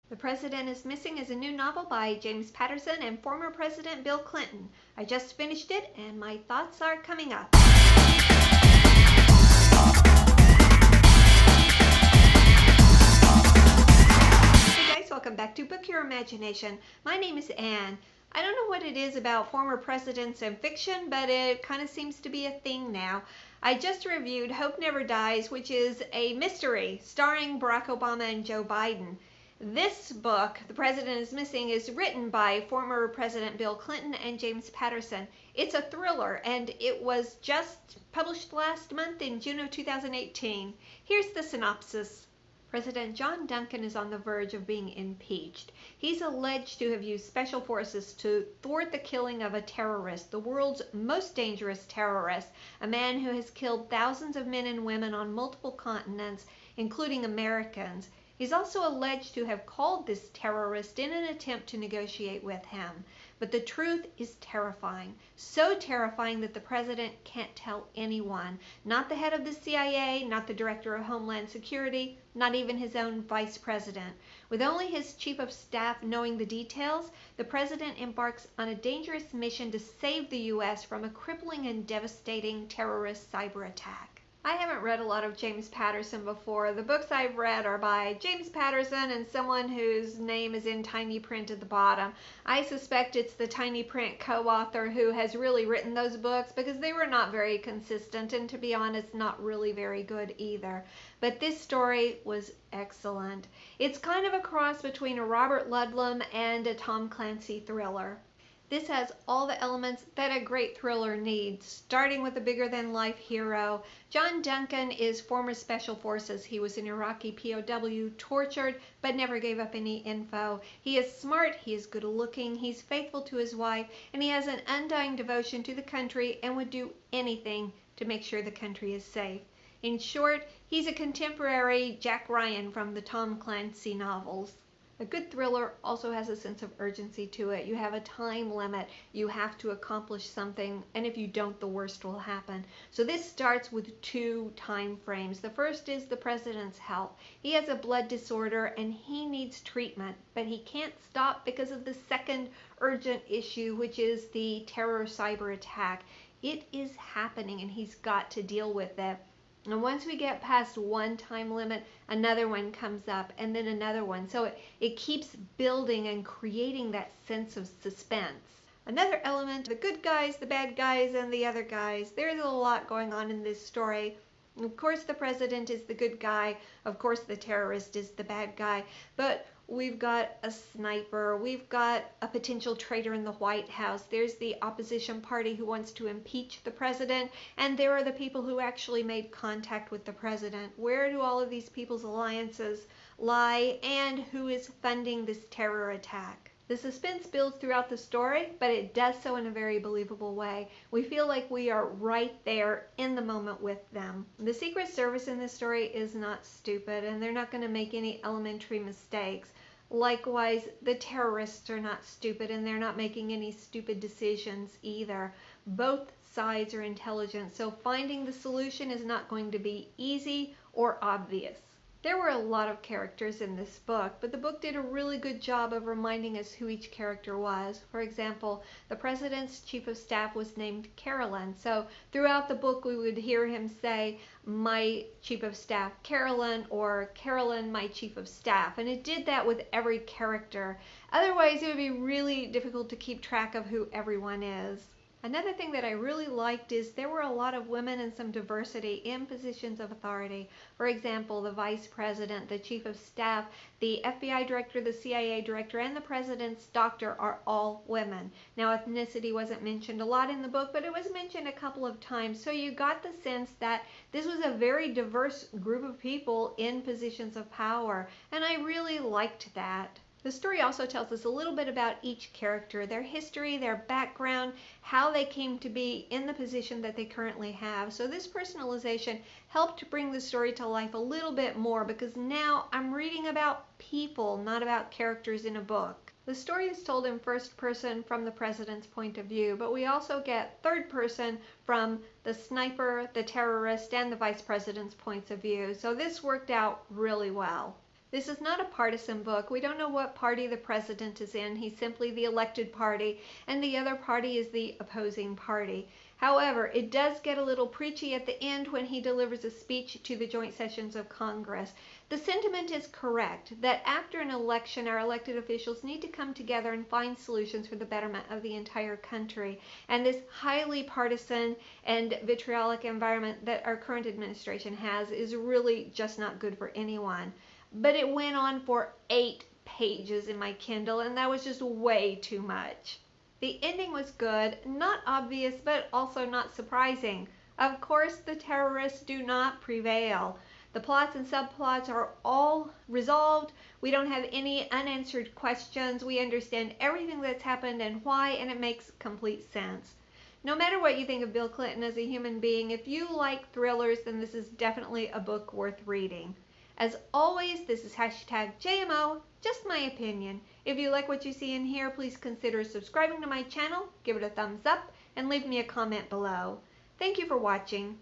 The President is Missing is a new novel by James Patterson and former President Bill Clinton. I just finished it and my thoughts are coming up. Hey guys, welcome back to Book Your Imagination. My name is Anne. I don't know what it is about former presidents and fiction, but it kind of seems to be a thing now. I just reviewed Hope Never Dies, which is a mystery starring Barack Obama and Joe Biden. This book, The President is Missing, is written by former President Bill Clinton and James Patterson. It's a thriller, and it was just published last month in June of 2018. Here's the synopsis. President John Duncan is on the verge of being impeached. He's alleged to have used special forces to thwart the killing of a terrorist, the world's most dangerous terrorist, a man who has killed thousands of men and women on multiple continents, including Americans. He's also alleged to have called this terrorist in an attempt to negotiate with him. But the truth is terrifying. So terrifying that the president can't tell anyone. Not the head of the CIA, not the director of Homeland Security, not even his own vice president. With only his chief of staff knowing the details, the president embarks on a dangerous mission to save the U.S. from a crippling and devastating terrorist cyber attack. I haven't read a lot of James Patterson before. The books I've read are by James Patterson and someone whose name is in tiny print at the bottom. I suspect it's the tiny print co-author who has really written those books because they were not very consistent and, to be honest, not really very good either. But this story was excellent. It's kind of a cross between a Robert Ludlum and a Tom Clancy thriller. This has all the elements that a great thriller needs, starting with a bigger-than-life hero. John Duncan is former Special Forces. He was an Iraqi POW, tortured, but never gave up any info. He is smart, he is good-looking, he's faithful to his wife, and he has an undying devotion to the country and would do anything to make sure the country is safe. In short, he's a contemporary Jack Ryan from the Tom Clancy novels. A good thriller also has a sense of urgency to it. You have a time limit. You have to accomplish something, and if you don't, the worst will happen. So this starts with two time frames. The first is the president's health. He has a blood disorder and he needs treatment, but he can't stop because of the second urgent issue, which is the terror cyber attack. It is happening and he's got to deal with it. And once we get past one time limit, another one comes up and then another one. So it keeps building and creating that sense of suspense. Another element, the good guys, the bad guys, and the other guys. There's a lot going on in this story. Of course, the president is the good guy. Of course, the terrorist is the bad guy. But we've got a sniper. We've got a potential traitor in the White House. There's the opposition party who wants to impeach the president. And there are the people who actually made contact with the president. Where do all of these people's alliances lie? And who is funding this terror attack? The suspense builds throughout the story, but it does so in a very believable way. We feel like we are right there in the moment with them. The Secret Service in this story is not stupid, and they're not going to make any elementary mistakes. Likewise, the terrorists are not stupid, and they're not making any stupid decisions either. Both sides are intelligent, so finding the solution is not going to be easy or obvious. There were a lot of characters in this book, but the book did a really good job of reminding us who each character was. For example, the president's chief of staff was named Carolyn, so throughout the book we would hear him say, "My chief of staff Carolyn," or "Carolyn, my chief of staff," and it did that with every character. Otherwise, it would be really difficult to keep track of who everyone is. Another thing that I really liked is there were a lot of women and some diversity in positions of authority. For example, the vice president, the chief of staff, the FBI director, the CIA director, and the president's doctor are all women. Now, ethnicity wasn't mentioned a lot in the book, but it was mentioned a couple of times. So you got the sense that this was a very diverse group of people in positions of power, and I really liked that. The story also tells us a little bit about each character, their history, their background, how they came to be in the position that they currently have. So this personalization helped bring the story to life a little bit more because now I'm reading about people, not about characters in a book. The story is told in first person from the president's point of view, but we also get third person from the sniper, the terrorist, and the vice president's points of view. So this worked out really well. This is not a partisan book. We don't know what party the president is in. He's simply the elected party, and the other party is the opposing party. However, it does get a little preachy at the end when he delivers a speech to the joint sessions of Congress. The sentiment is correct that after an election, our elected officials need to come together and find solutions for the betterment of the entire country. And this highly partisan and vitriolic environment that our current administration has is really just not good for anyone. But it went on for 8 pages in my Kindle, and that was just way too much. The ending was good, not obvious, but also not surprising. Of course, the terrorists do not prevail. The plots and subplots are all resolved. We don't have any unanswered questions. We understand everything that's happened and why, and it makes complete sense. No matter what you think of Bill Clinton as a human being, if you like thrillers, then this is definitely a book worth reading. As always, this is #JMO, just my opinion. If you like what you see in here, please consider subscribing to my channel, give it a thumbs up, and leave me a comment below. Thank you for watching.